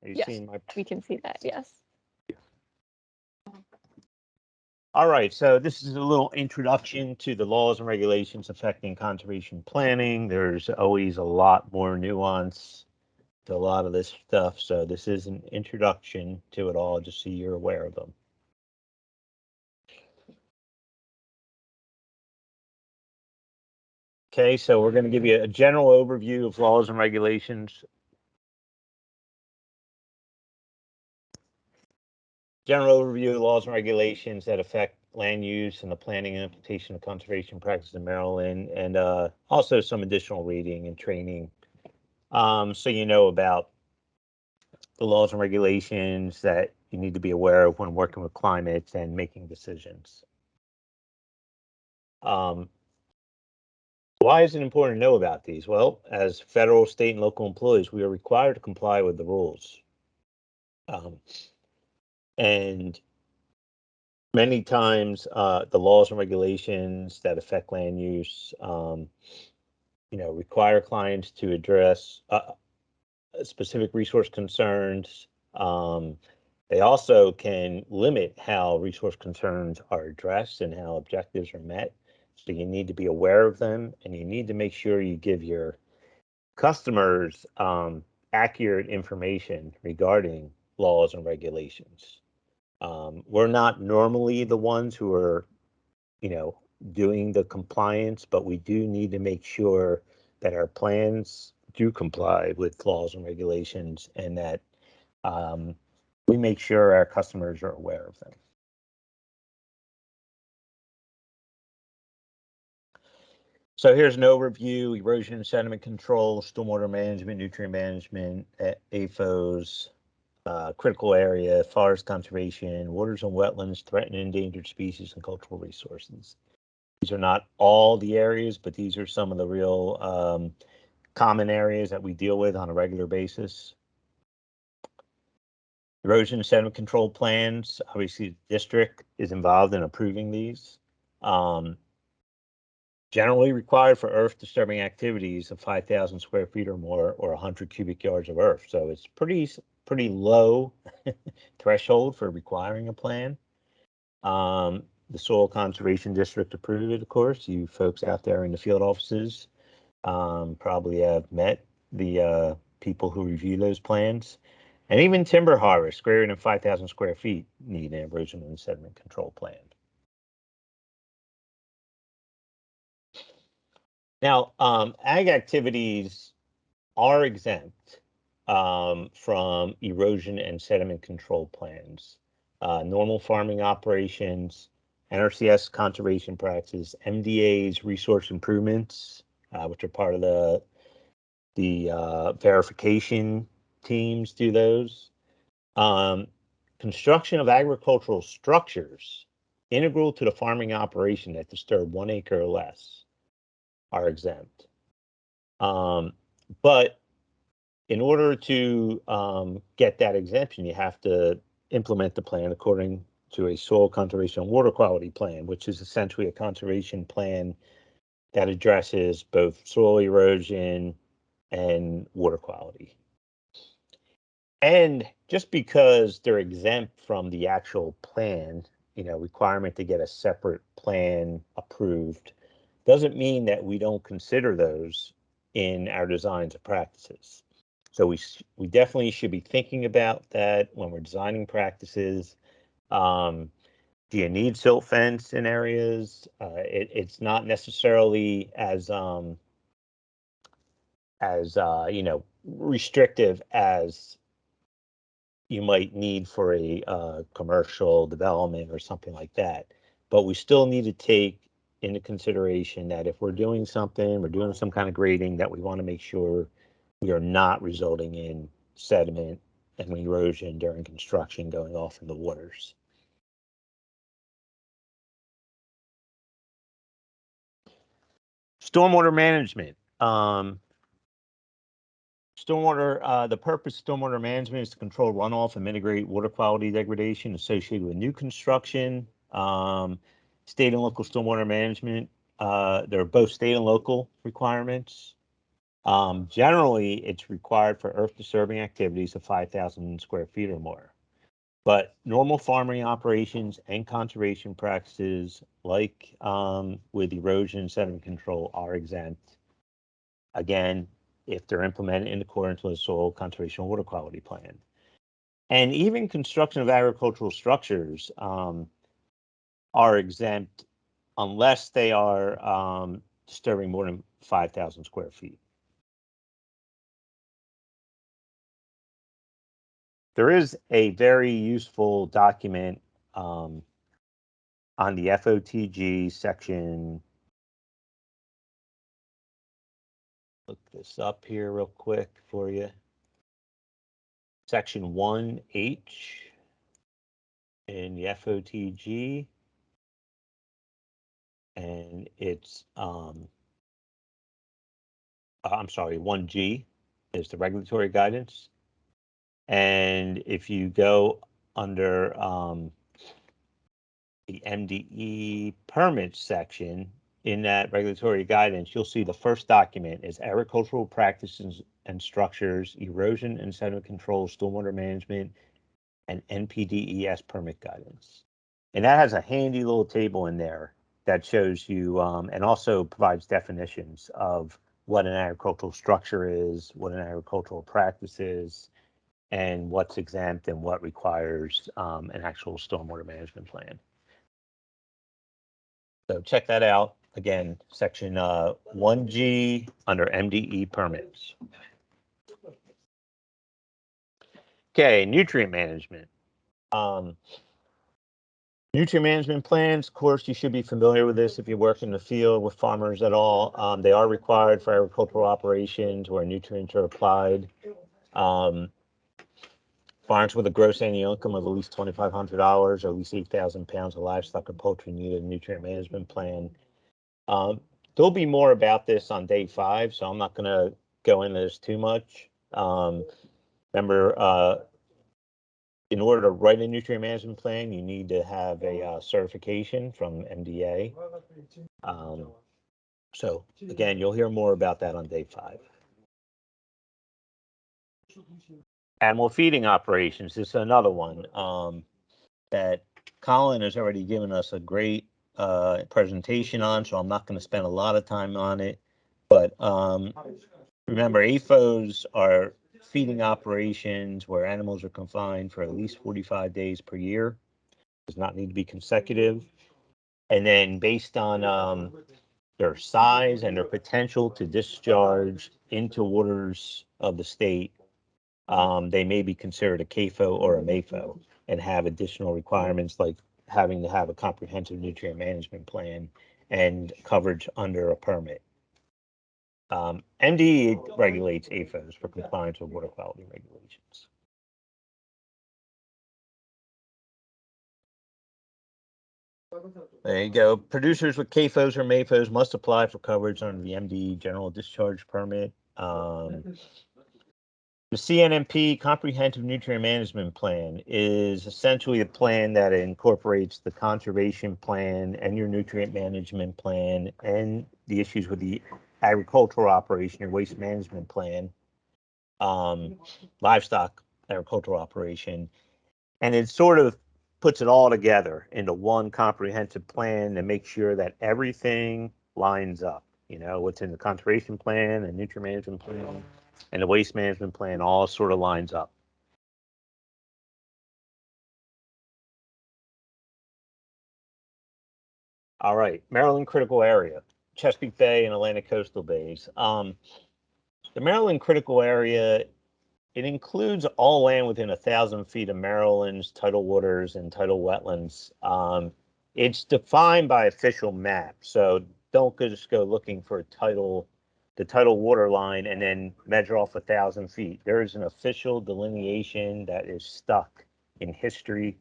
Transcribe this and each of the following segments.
Are you Yes, seeing my? we can see that. Yes. All right, so this is a little introduction to the laws and regulations affecting conservation planning. There's always a lot more nuance to a lot of this stuff, so this is an introduction to it all, just so you're aware of them. Okay, so we're going to give you a general overview of laws and regulations. General overview of laws and regulations that affect land use and the planning and implementation of conservation practices in Maryland, and also some additional reading and training. So you know about the laws and regulations that you need to be aware of when working with climates and making decisions. Why is it important to know about these? Well, as federal, state, and local employees, we are required to comply with the rules. And many times, the laws and regulations that affect land use, require clients to address specific resource concerns. They also can limit how resource concerns are addressed and how objectives are met. So you need to be aware of them, and you need to make sure you give your customers accurate information regarding laws and regulations. We're not normally the ones who are, doing the compliance, but we do need to make sure that our plans do comply with laws and regulations, and that we make sure our customers are aware of them. So here's an overview: erosion and sediment control, stormwater management, nutrient management, AFOs, critical area, forest conservation, waters and wetlands, threatened and endangered species, and cultural resources. These are not all the areas, but these are some of the real common areas that we deal with on a regular basis. Erosion and sediment control plans, obviously the district is involved in approving these. Generally required for earth disturbing activities of 5,000 square feet or more, or 100 cubic yards of earth. So it's pretty low threshold for requiring a plan. The Soil Conservation District approved it, of course. You folks out there in the field offices probably have met the people who review those plans. And even timber harvest greater than 5,000 square feet need an erosion and sediment control plan. Now, ag activities are exempt from erosion and sediment control plans. Normal farming operations, NRCS conservation practices, MDA's resource improvements, which are part of the verification teams do those. Construction of agricultural structures integral to the farming operation that disturb 1 acre or less are exempt. But in order to get that exemption, you have to implement the plan according to a soil conservation and water quality plan, which is essentially a conservation plan that addresses both soil erosion and water quality. And just because they're exempt from the actual plan, requirement to get a separate plan approved, doesn't mean that we don't consider those in our designs of practices. So we definitely should be thinking about that when we're designing practices. Do you need silt fence in areas? It's not necessarily as restrictive as you might need for a commercial development or something like that. But we still need to take into consideration that if we're doing something, we're doing some kind of grading, that we want to make sure we are not resulting in sediment and erosion during construction going off in the waters. Stormwater management. The purpose of stormwater management is to control runoff and mitigate water quality degradation associated with new construction. State and local stormwater management. There are both state and local requirements. Generally, it's required for earth disturbing activities of 5,000 square feet or more. But normal farming operations and conservation practices, like with erosion and sediment control, are exempt. Again, if they're implemented in accordance with the Soil Conservation Water Quality Plan. And even construction of agricultural structures are exempt unless they are disturbing more than 5,000 square feet. There is a very useful document on the FOTG section. Look this up here real quick for you. Section 1H in the FOTG. And it's, I'm sorry, 1G is the regulatory guidance. And if you go under the MDE permits section in that regulatory guidance, you'll see the first document is agricultural practices and structures, erosion and sediment control, stormwater management, and NPDES permit guidance. And that has a handy little table in there that shows you and also provides definitions of what an agricultural structure is, what an agricultural practice is, and what's exempt and what requires an actual stormwater management plan. So check that out. Again, section 1G under MDE permits. Okay, nutrient management. Nutrient management plans, of course, you should be familiar with this if you work in the field with farmers at all. They are required for agricultural operations where nutrients are applied. Farms with a gross annual income of at least $2,500 or at least 8,000 pounds of livestock or poultry need a nutrient management plan. There'll be more about this on day 5, so I'm not going to go into this too much. Remember, in order to write a nutrient management plan, you need to have a certification from MDA. So again, you'll hear more about that on day 5. Animal feeding operations, this is another one that Colin has already given us a great presentation on, so I'm not going to spend a lot of time on it. But remember, AFOs are feeding operations where animals are confined for at least 45 days per year. Does not need to be consecutive. And then based on their size and their potential to discharge into waters of the state, they may be considered a CAFO or a MAFO and have additional requirements like having to have a comprehensive nutrient management plan and coverage under a permit. MDE regulates AFOs for compliance with water quality regulations. There you go. Producers with CAFOs or MAFOs must apply for coverage under the MDE general discharge permit. The CNMP, Comprehensive Nutrient Management Plan, is essentially a plan that incorporates the conservation plan and your nutrient management plan and the issues with the agricultural operation, your waste management plan, livestock agricultural operation, and it sort of puts it all together into one comprehensive plan to make sure that everything lines up. You know, what's in the conservation plan and nutrient management plan and the waste management plan all sort of lines up. All right, Maryland critical area, Chesapeake Bay and Atlantic coastal bays. The Maryland critical area, it includes all land within 1,000 feet of Maryland's tidal waters and tidal wetlands. It's defined by official map, so don't just go looking for the tidal water line and then measure off 1,000 feet. There is an official delineation that is stuck in history.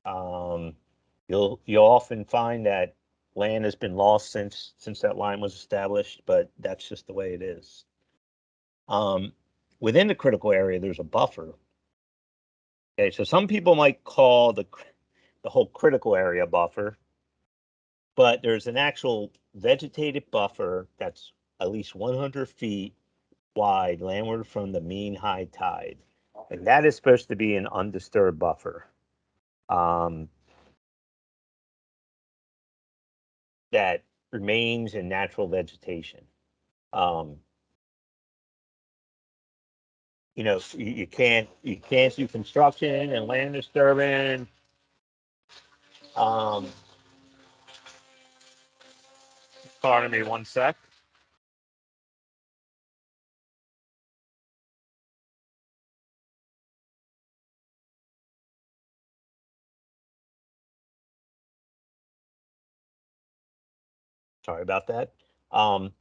You'll often find that land has been lost since that line was established, but that's just the way it is. Within the critical area, there's a buffer. Okay, so some people might call the whole critical area buffer, but there's an actual vegetated buffer that's at least 100 feet wide landward from the mean high tide. And that is supposed to be an undisturbed buffer that remains in natural vegetation. Um, you can't do construction and land disturbance. Um, Pardon me, one sec. Sorry about that. Um,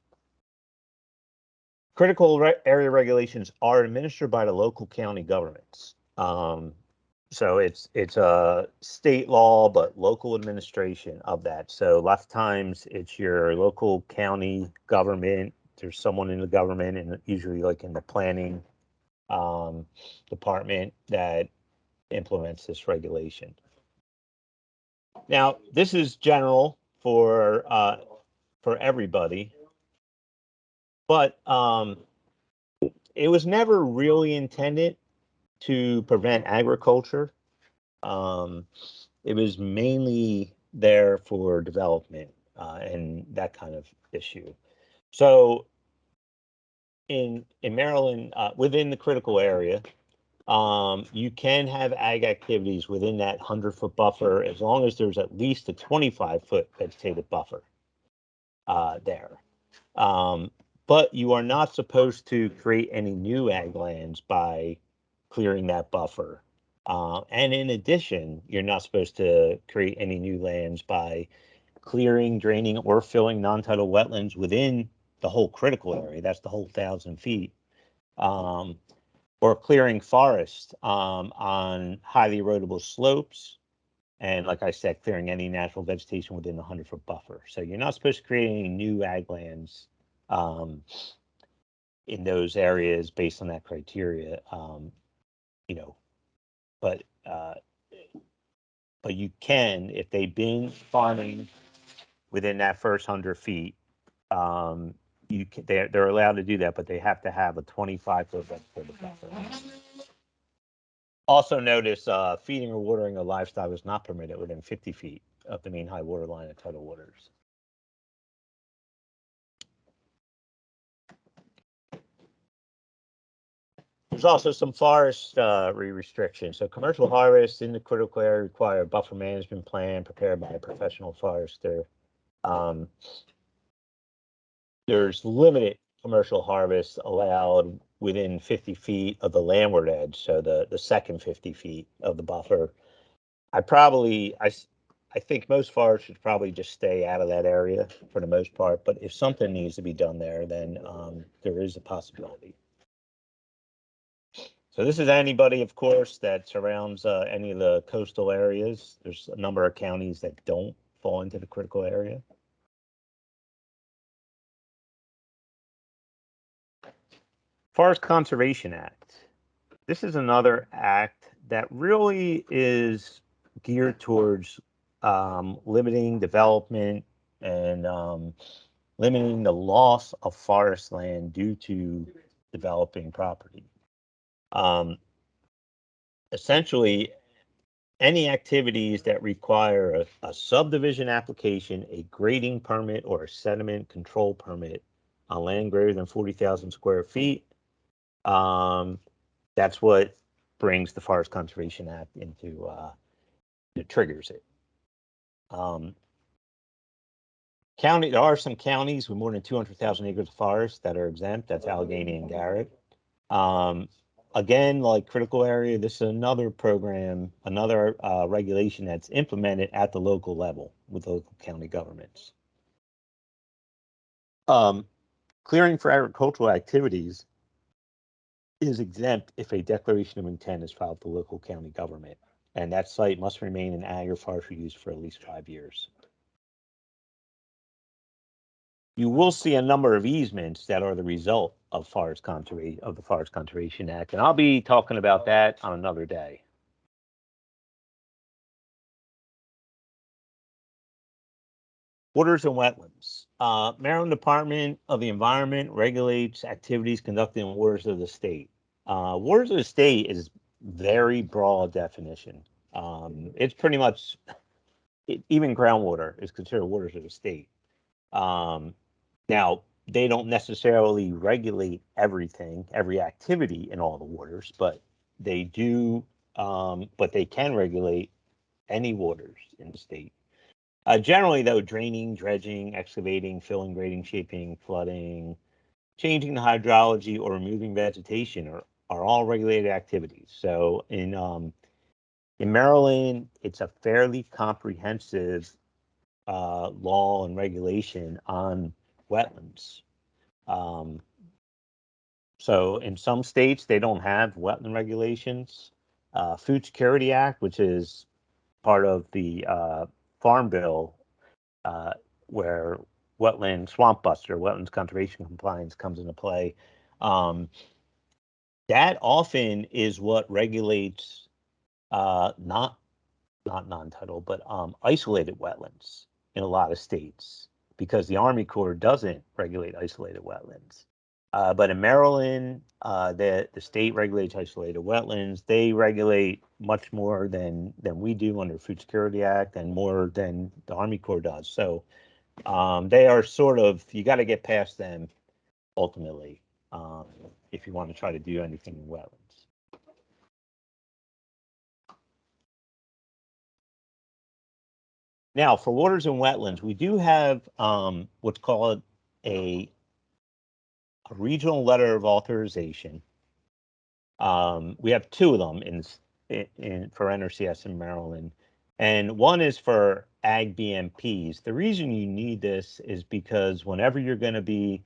Critical area regulations are administered by the local county governments. So it's a state law, but local administration of that. So lots of times it's your local county government. There's someone in the government, and usually like in the planning um, department that implements this regulation. Now, this is general for everybody, but it was never really intended to prevent agriculture. Um, it was mainly there for development and that kind of issue. So in Maryland, within the critical area, you can have ag activities within that 100-foot buffer as long as there's at least a 25-foot vegetative buffer there. Um, but you are not supposed to create any new ag lands by clearing that buffer. And in addition, you're not supposed to create any new lands by clearing, draining, or filling non-tidal wetlands within the whole critical area. That's the whole 1,000 feet. Um, or clearing forest on highly erodible slopes. And like I said, clearing any natural vegetation within the 100-foot buffer. So you're not supposed to create any new ag lands um, in those areas based on that criteria. You know, but uh, but you can, if they've been farming within that first 100 feet, they're allowed to do that, but they have to have a 25-foot vegetative buffer. Also notice feeding or watering of livestock is not permitted within 50 feet of the mean high water line of tidal waters. There's also some forest restrictions. So commercial harvests in the critical area require a buffer management plan prepared by a professional forester. Um, there's limited commercial harvests allowed within 50 feet of the landward edge. So the second 50 feet of the buffer. I think most forests should probably just stay out of that area for the most part. But if something needs to be done there, then there is a possibility. So this is anybody, of course, that surrounds any of the coastal areas. There's a number of counties that don't fall into the critical area. Forest Conservation Act. This is another act that really is geared towards limiting development and limiting the loss of forest land due to developing property. Um, Essentially, any activities that require a subdivision application, a grading permit, or a sediment control permit on land greater than 40,000 square feet, that's what brings the Forest Conservation Act into, it triggers it. There are some counties with more than 200,000 acres of forest that are exempt. That's Allegheny and Garrett. Um, Again, like critical area, this is another program, another regulation that's implemented at the local level with local county governments. Um, Clearing for agricultural activities is exempt if a declaration of intent is filed with the local county government, and that site must remain in ag or forestry use for at least 5 years. You will see a number of easements that are the result of the Forest Conservation Act, and I'll be talking about that on another day. Waters and wetlands. Maryland Department of the Environment regulates activities conducted in waters of the state. Waters of the state is very broad definition. It's pretty much even groundwater is considered waters of the state. Now they don't necessarily regulate everything, every activity in all the waters, but they do. But they can regulate any waters in the state. Generally, though, draining, dredging, excavating, filling, grading, shaping, flooding, changing the hydrology, or removing vegetation are all regulated activities. So in Maryland, it's a fairly comprehensive law and regulation on wetlands. So in some states, they don't have wetland regulations. Food Security Act, which is part of the Farm Bill, where wetland swamp buster, wetlands conservation compliance comes into play. That often is what regulates not non-tidal, but isolated wetlands in a lot of states, because the Army Corps doesn't regulate isolated wetlands. But in Maryland, the state regulates isolated wetlands. They regulate much more than we do under Food Security Act, and more than the Army Corps does. So they are sort of, you got to get past them ultimately if you want to try to do anything in wetlands. Now, for waters and wetlands, we do have what's called a regional letter of authorization. We have two of them for NRCS in Maryland, and one is for ag BMPs. The reason you need this is because whenever you're going to be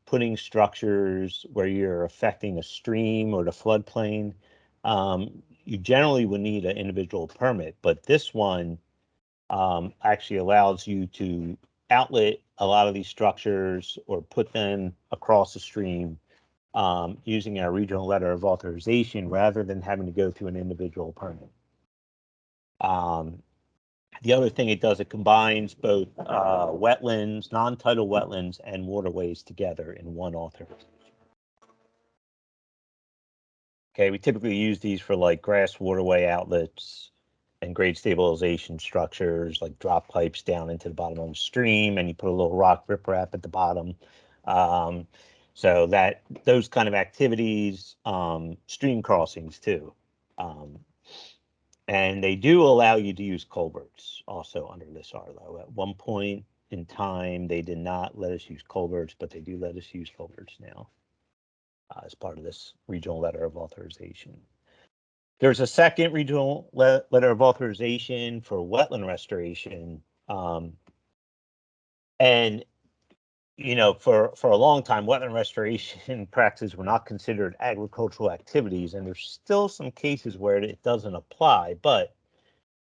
putting structures where you're affecting a stream or the floodplain, you generally would need an individual permit, but this one actually allows you to outlet a lot of these structures or put them across the stream using our regional letter of authorization rather than having to go through an individual permit. The other thing it does, it combines both wetlands, non-tidal wetlands, and waterways together in one authorization. Okay, we typically use these for like grass waterway outlets and grade stabilization structures, like drop pipes down into the bottom of the stream, and you put a little rock riprap at the bottom. So that those kind of activities, stream crossings too. And they do allow you to use culverts also under this RLO. At one point in time, they did not let us use culverts, but they do let us use culverts now as part of this regional letter of authorization. There's a second regional letter of authorization for wetland restoration. And, you know, for a long time, wetland restoration practices were not considered agricultural activities. And there's still some cases where it doesn't apply. But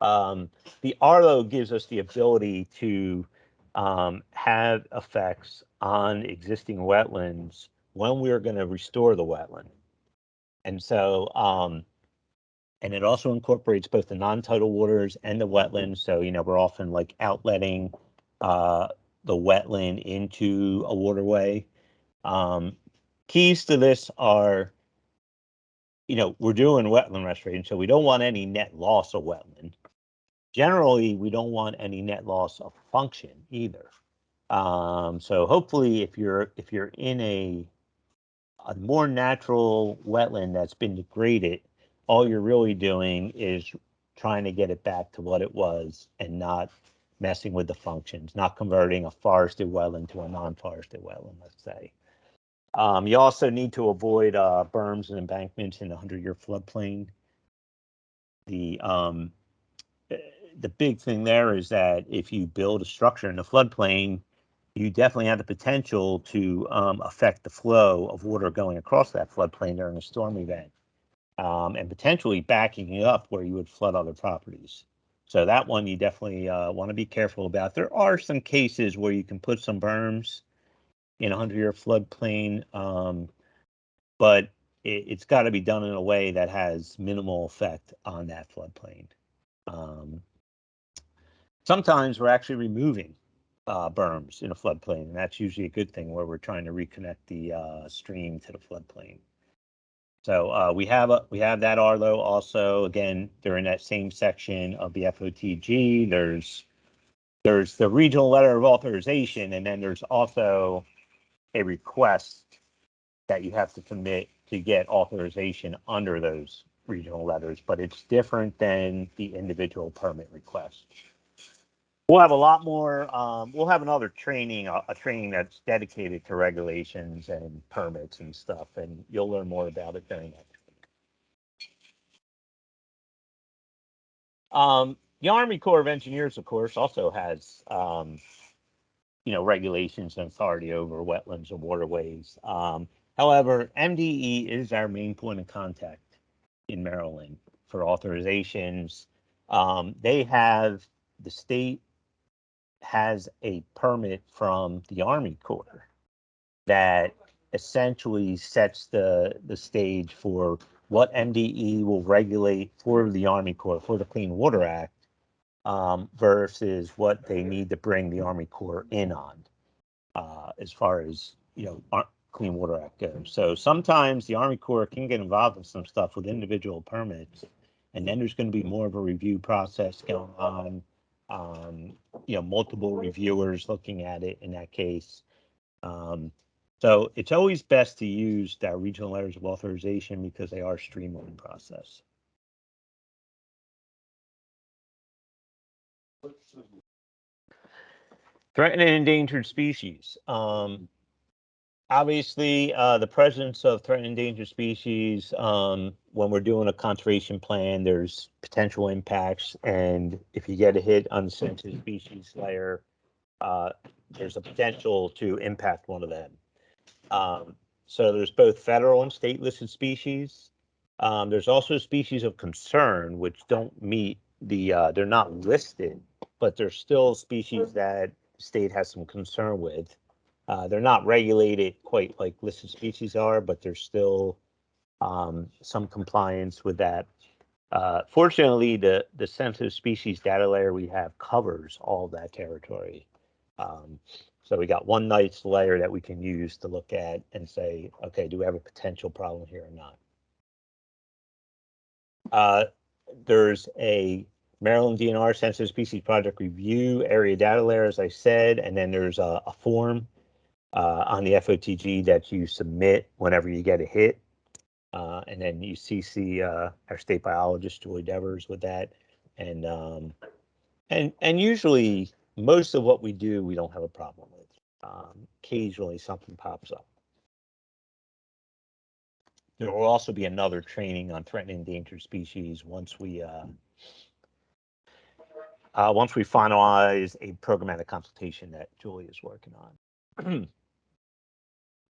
the RLO gives us the ability to have effects on existing wetlands when we're going to restore the wetland. And so, and it also incorporates both the non-tidal waters and the wetlands. So, you know, we're often like outletting the wetland into a waterway. Keys to this are, you know, we're doing wetland restoration, so we don't want any net loss of wetland. Generally, we don't want any net loss of function either. So hopefully, if you're in a more natural wetland that's been degraded, all you're really doing is trying to get it back to what it was and not messing with the functions, not converting a forested wetland to a non-forested wetland, let's say. You also need to avoid berms and embankments in the 100-year floodplain. The big thing there is that if you build a structure in the floodplain, you definitely have the potential to affect the flow of water going across that floodplain during a storm event, and potentially backing it up where you would flood other properties. So that one you definitely want to be careful about. There are some cases where you can put some berms in a 100-year floodplain, but it's got to be done in a way that has minimal effect on that floodplain. Sometimes we're actually removing berms in a floodplain, and that's usually a good thing where we're trying to reconnect the stream to the floodplain. So we have that Arlo also. Again, they're in that same section of the FOTG. There's the regional letter of authorization, and then there's also a request that you have to submit to get authorization under those regional letters, but it's different than the individual permit request. We'll have a lot more. We'll have another training, a training that's dedicated to regulations and permits and stuff, and you'll learn more about it during that. The Army Corps of Engineers, of course, also has regulations and authority over wetlands and waterways. However, MDE is our main point of contact in Maryland for authorizations. The state has a permit from the Army Corps that essentially sets the stage for what MDE will regulate for the Army Corps, for the Clean Water Act, versus what they need to bring the Army Corps in on, as far as Clean Water Act goes. So sometimes the Army Corps can get involved in some stuff with individual permits, and then there's going to be more of a review process going on. Multiple reviewers looking at it in that case. So it's always best to use that regional letters of authorization because they are streamlined process. Threatened and endangered species. Obviously, the presence of threatened and endangered species, when we're doing a conservation plan, there's potential impacts. And if you get a hit on the sensitive species layer, there's a potential to impact one of them. So there's both federal and state listed species. There's also species of concern, which don't meet they're not listed, but they're still species that the state has some concern with. They're not regulated quite like listed species are, but there's still some compliance with that. Fortunately, the sensitive species data layer we have covers all of that territory. So we got one nice layer that we can use to look at and say, okay, do we have a potential problem here or not? There's a Maryland DNR Sensitive Species Project Review area data layer, as I said, and then there's a form on the FOTG that you submit whenever you get a hit. And then you CC our state biologist, Julie Devers, with that. And usually most of what we do, we don't have a problem with. Occasionally something pops up. There will also be another training on threatened and endangered species once we finalize a programmatic consultation that Julie is working on.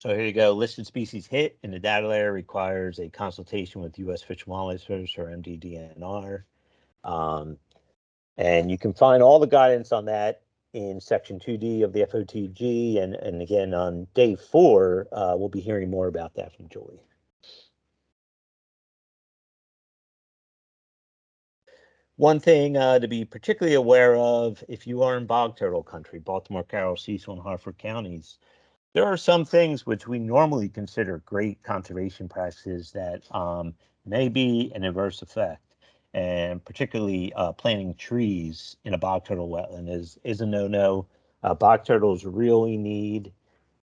So here you go. Listed species hit in the data layer requires a consultation with U.S. Fish and Wildlife Service, or MDDNR. And you can find all the guidance on that in section 2D of the FOTG. And again, on day 4, we'll be hearing more about that from Julie. One thing to be particularly aware of, if you are in bog turtle country, Baltimore, Carroll, Cecil, and Harford counties, there are some things which we normally consider great conservation practices that may be an adverse effect. And particularly planting trees in a bog turtle wetland is a no-no. Bog turtles really need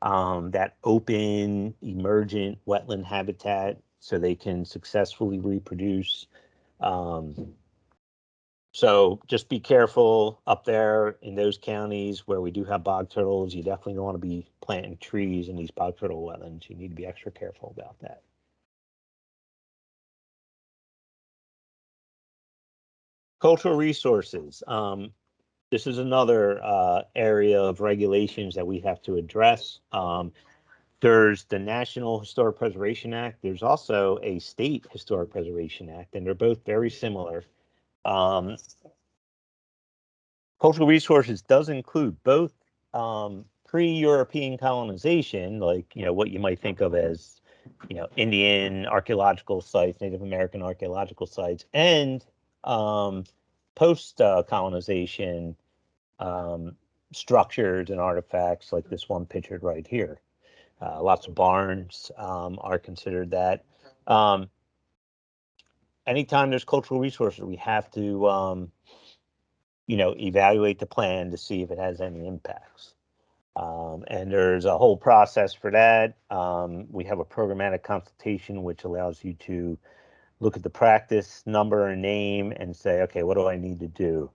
that open, emergent wetland habitat so they can successfully reproduce. So just be careful up there in those counties where we do have bog turtles. You definitely don't want to be planting trees in these bog turtle wetlands. You need to be extra careful about that. Cultural resources. This is another area of regulations that we have to address. There's the National Historic Preservation Act. There's also a State Historic Preservation Act, and they're both very similar. Cultural resources does include both pre-European colonization, like what you might think of as Indian archaeological sites, Native American archaeological sites, and post colonization structures and artifacts like this one pictured right here. Lots of barns are considered that. Anytime there's cultural resources, we have to, evaluate the plan to see if it has any impacts. And there's a whole process for that. We have a programmatic consultation, which allows you to look at the practice number and name and say, okay, what do I need to do?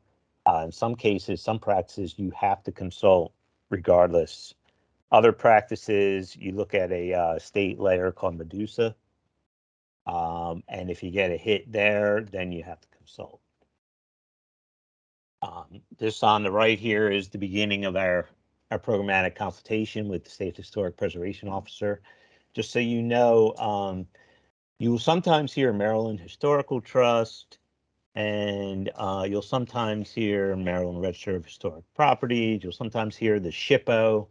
In some cases, some practices, you have to consult regardless. Other practices, you look at a state layer called Medusa. And if you get a hit there, then you have to consult. This on the right here is the beginning of our programmatic consultation with the State Historic Preservation Officer. Just so you know, you will sometimes hear Maryland Historical Trust, and you'll sometimes hear Maryland Register of Historic Properties. You'll sometimes hear the SHPO.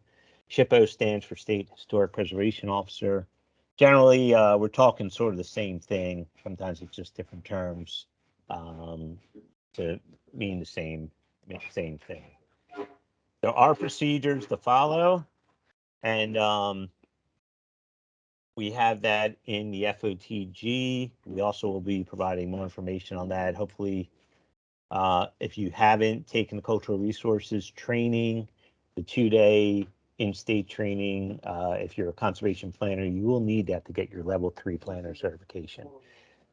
SHPO stands for State Historic Preservation Officer. Generally, we're talking sort of the same thing. Sometimes it's just different terms to mean the same thing. There are procedures to follow, and we have that in the FOTG. We also will be providing more information on that. Hopefully, if you haven't taken the cultural resources training, the 2-day in-state training, if you're a conservation planner, you will need that to get your level 3 planner certification.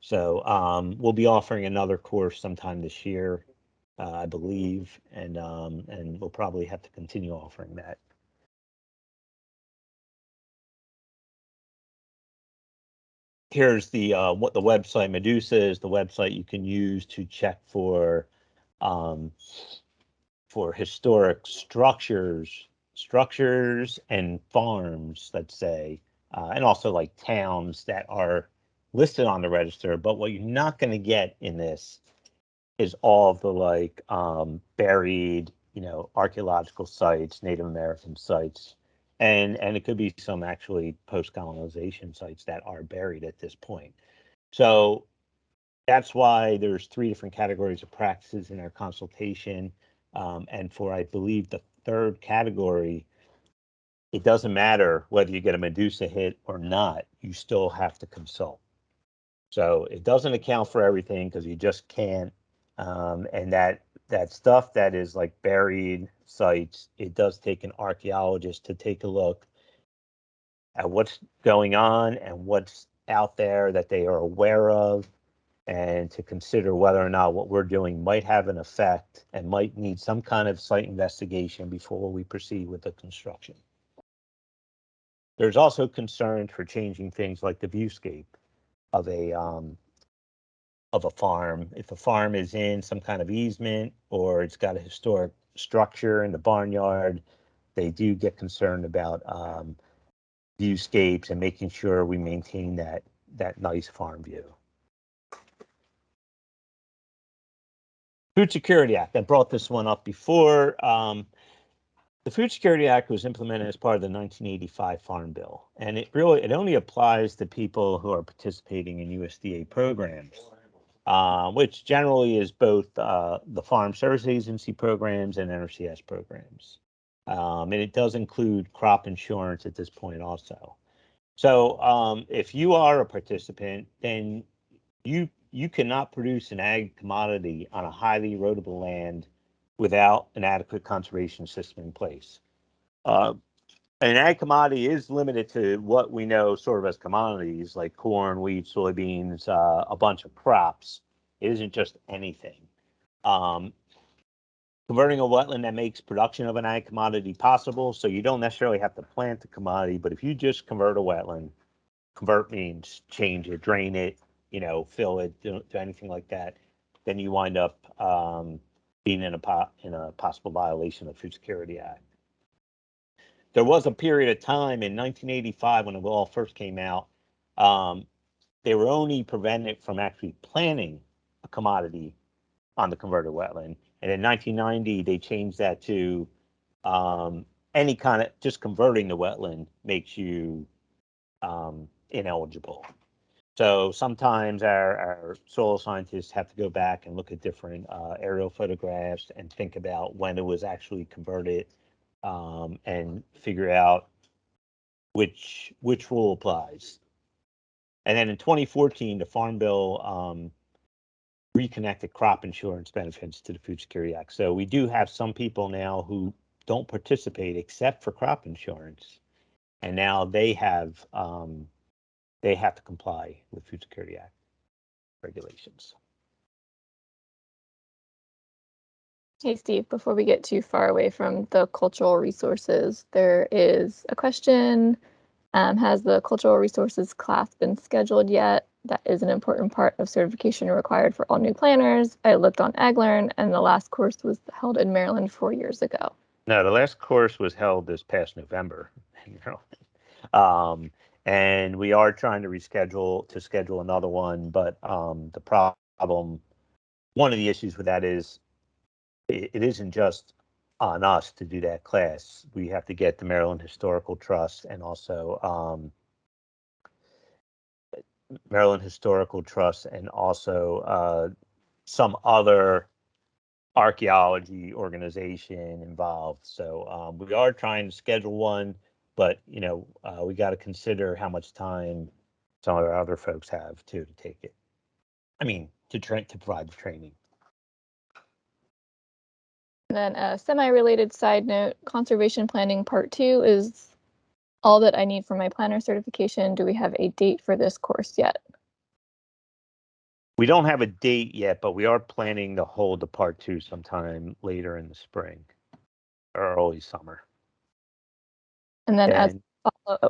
So we'll be offering another course sometime this year, I believe, and we'll probably have to continue offering that. Here's the what the website Medusa is, the website you can use to check for historic structures and farms, let's say, and also like towns that are listed on the register. But what you're not going to get in this is all of the like buried, archaeological sites, Native American sites, and it could be some actually post-colonization sites that are buried at this point. So that's why there's 3 different categories of practices in our consultation. And for, I believe, the 3rd category, it doesn't matter whether you get a Medusa hit or not, you still have to consult. So it doesn't account for everything because you just can't. And that stuff that is like buried sites, it does take an archaeologist to take a look at what's going on and what's out there that they are aware of, and to consider whether or not what we're doing might have an effect and might need some kind of site investigation before we proceed with the construction. There's also concerns for changing things like the viewscape of a farm. If a farm is in some kind of easement or it's got a historic structure in the barnyard, they do get concerned about viewscapes and making sure we maintain that nice farm view. Food Security Act, I brought this one up before. The Food Security Act was implemented as part of the 1985 Farm Bill, and it only applies to people who are participating in USDA programs, which generally is both the Farm Service Agency programs and NRCS programs. And it does include crop insurance at this point also. So if you are a participant, then you cannot produce an ag commodity on a highly erodible land without an adequate conservation system in place. An ag commodity is limited to what we know sort of as commodities like corn, wheat, soybeans, a bunch of crops. It isn't just anything. Converting a wetland that makes production of an ag commodity possible, so you don't necessarily have to plant the commodity, but if you just convert a wetland, convert means change it, drain it, fill it, do anything like that, then you wind up being in a possible violation of the Food Security Act. There was a period of time in 1985 when the law first came out. They were only prevented from actually planting a commodity on the converted wetland, and in 1990 they changed that to any kind of just converting the wetland makes you ineligible. So sometimes our soil scientists have to go back and look at different aerial photographs and think about when it was actually converted and figure out which rule applies. And then in 2014, the Farm Bill reconnected crop insurance benefits to the Food Security Act. So we do have some people now who don't participate except for crop insurance, and now they have to comply with Food Security Act regulations. Hey, Steve, before we get too far away from the cultural resources, there is a question. Has the cultural resources class been scheduled yet? That is an important part of certification required for all new planners. I looked on AgLearn, and the last course was held in Maryland 4 years ago. No, the last course was held this past November in Maryland. And we are trying to schedule another one, but the problem, one of the issues with that is it isn't just on us to do that class. We have to get the Maryland Historical Trust and also some other archaeology organization involved. So we are trying to schedule one, but we got to consider how much time some of our other folks have to take it. I mean, to provide the training. And then a semi-related side note, conservation planning part 2 is all that I need for my planner certification. Do we have a date for this course yet? We don't have a date yet, but we are planning to hold the part 2 sometime later in the spring or early summer. And then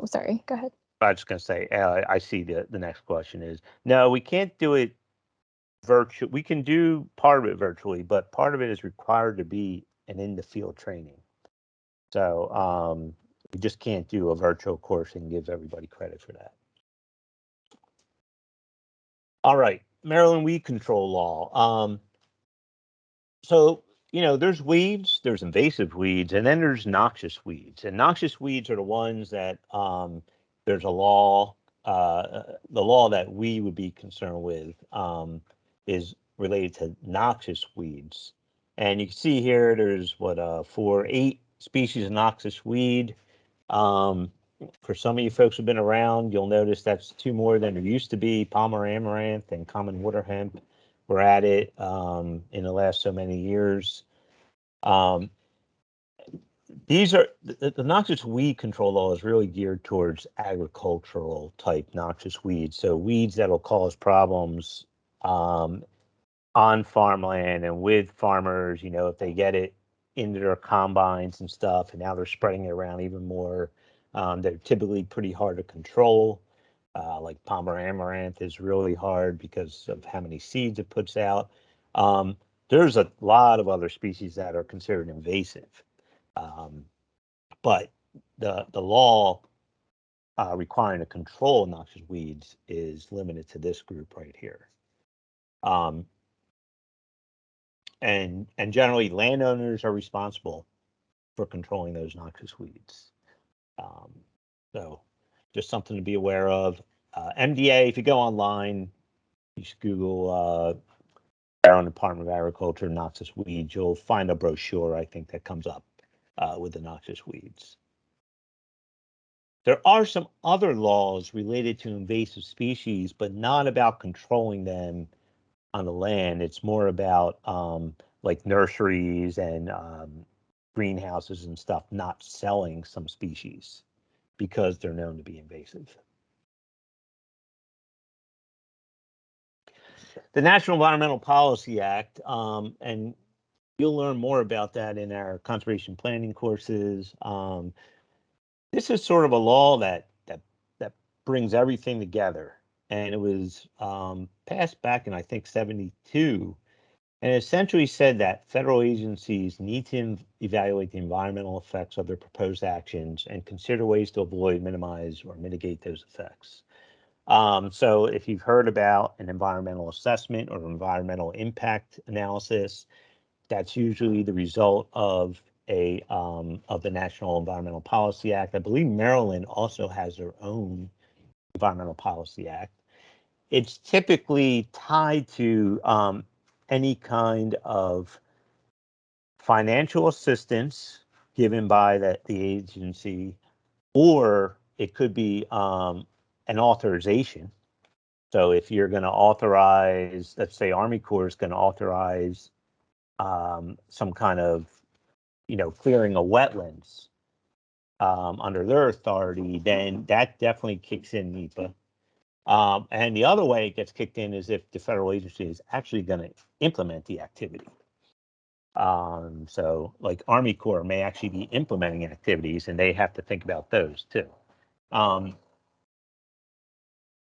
sorry, go ahead. I was just going to say, I see the next question is, no, we can't do it virtual. We can do part of it virtually, but part of it is required to be an in the field training. So we just can't do a virtual course and give everybody credit for that. All right, Maryland weed control law. So there's weeds, there's invasive weeds, and then there's noxious weeds. And noxious weeds are the ones that there's a law. The law that we would be concerned with is related to noxious weeds. And you can see here there's 8 species of noxious weed. For some of you folks who've been around, you'll notice that's 2 more than there used to be. Palmer amaranth and common water hemp were at it in the last so many years. These are the noxious weed control law is really geared towards agricultural type noxious weeds. So weeds that'll cause problems on farmland and with farmers, if they get it into their combines and stuff, and now they're spreading it around even more. They're typically pretty hard to control. Like Palmer amaranth is really hard because of how many seeds it puts out. There's a lot of other species that are considered invasive. But the law requiring to control noxious weeds is limited to this group right here. And generally landowners are responsible for controlling those noxious weeds. So just something to be aware of. MDA, if you go online, you just Google Maryland Department of Agriculture noxious weeds, you'll find a brochure, I think, that comes up with the noxious weeds. There are some other laws related to invasive species, but not about controlling them on the land. It's more about like nurseries and greenhouses and stuff not selling some species because they're known to be invasive. The National Environmental Policy Act, and you'll learn more about that in our conservation planning courses. This is sort of a law that brings everything together, and it was passed back in, I think, 72, and it essentially said that federal agencies need to evaluate the environmental effects of their proposed actions and consider ways to avoid, minimize, or mitigate those effects. So if you've heard about an environmental assessment or environmental impact analysis, that's usually the result of the National Environmental Policy Act. I believe Maryland also has their own Environmental Policy Act. It's typically tied to any kind of financial assistance given by the agency, or it could be an authorization. So if you're going to authorize, let's say Army Corps is going to authorize some kind of, clearing of wetlands under their authority, then that definitely kicks in NEPA. And the other way it gets kicked in is if the federal agency is actually going to implement the activity. So like Army Corps may actually be implementing activities, and they have to think about those too.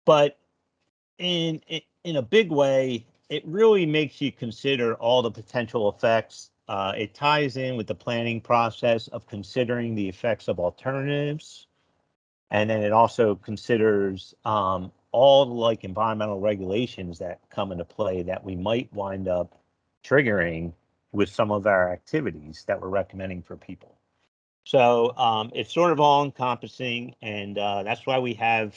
But in a big way, it really makes you consider all the potential effects. It ties in with the planning process of considering the effects of alternatives. And then it also considers all the like environmental regulations that come into play that we might wind up triggering with some of our activities that we're recommending for people. So it's sort of all encompassing, and that's why we have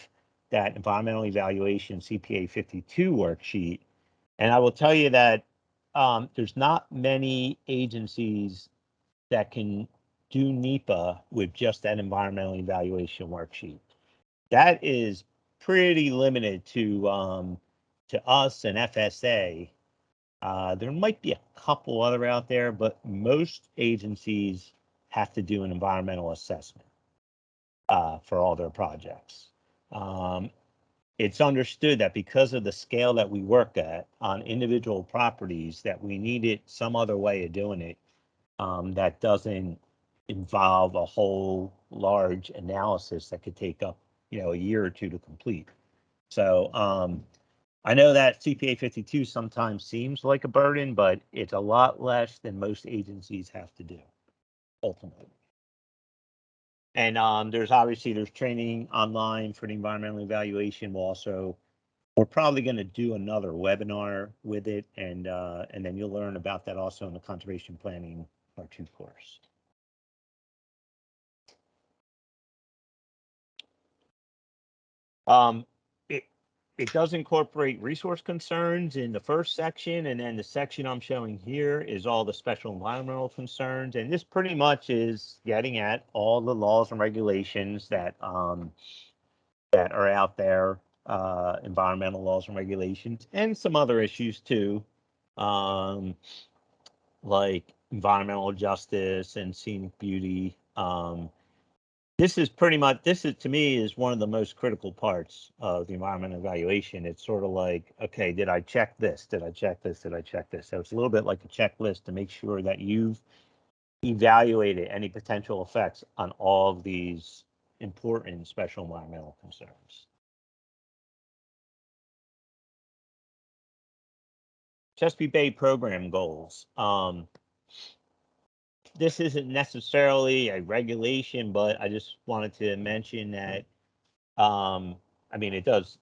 that environmental evaluation CPA 52 worksheet. And I will tell you that there's not many agencies that can do NEPA with just that environmental evaluation worksheet. That is pretty limited to us and FSA. There might be a couple other out there, but most agencies have to do an environmental assessment for all their projects. It's understood that because of the scale that we work at on individual properties, that we needed some other way of doing it that doesn't involve a whole large analysis that could take up, a year or two to complete. So I know that CPA 52 sometimes seems like a burden, but it's a lot less than most agencies have to do, ultimately. And there's training online for the environmental evaluation. We're probably going to do another webinar with it, and then you'll learn about that also in the conservation planning Part 2 course. It it does incorporate resource concerns in the first section, and then the section I'm showing here is all the special environmental concerns. And this pretty much is getting at all the laws and regulations that that are out there, environmental laws and regulations, and some other issues too, like environmental justice and scenic beauty. This is to me is one of the most critical parts of the environmental evaluation. It's sort of like, okay, did I check this? Did I check this? Did I check this? So it's a little bit like a checklist to make sure that you've evaluated any potential effects on all of these important special environmental concerns. Chesapeake Bay program goals. This isn't necessarily a regulation, but I just wanted to mention that I mean, it does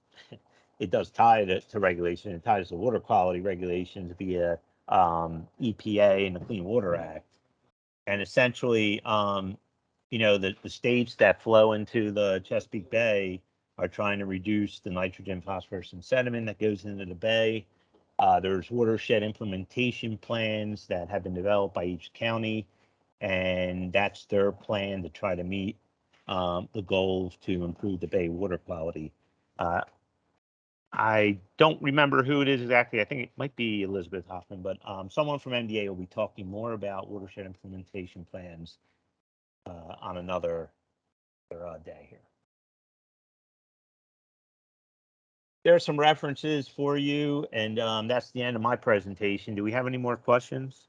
tie to regulation. It ties to water quality regulations via EPA and the Clean Water Act. And essentially, the states that flow into the Chesapeake Bay are trying to reduce the nitrogen, phosphorus, and sediment that goes into the bay. There's watershed implementation plans that have been developed by each county, and that's their plan to try to meet the goals to improve the bay water quality. I don't remember who it is exactly. I think it might be Elizabeth Hoffman, but someone from NDA will be talking more about watershed implementation plans on another day here. There are some references for you, and that's the end of my presentation. Do we have any more questions?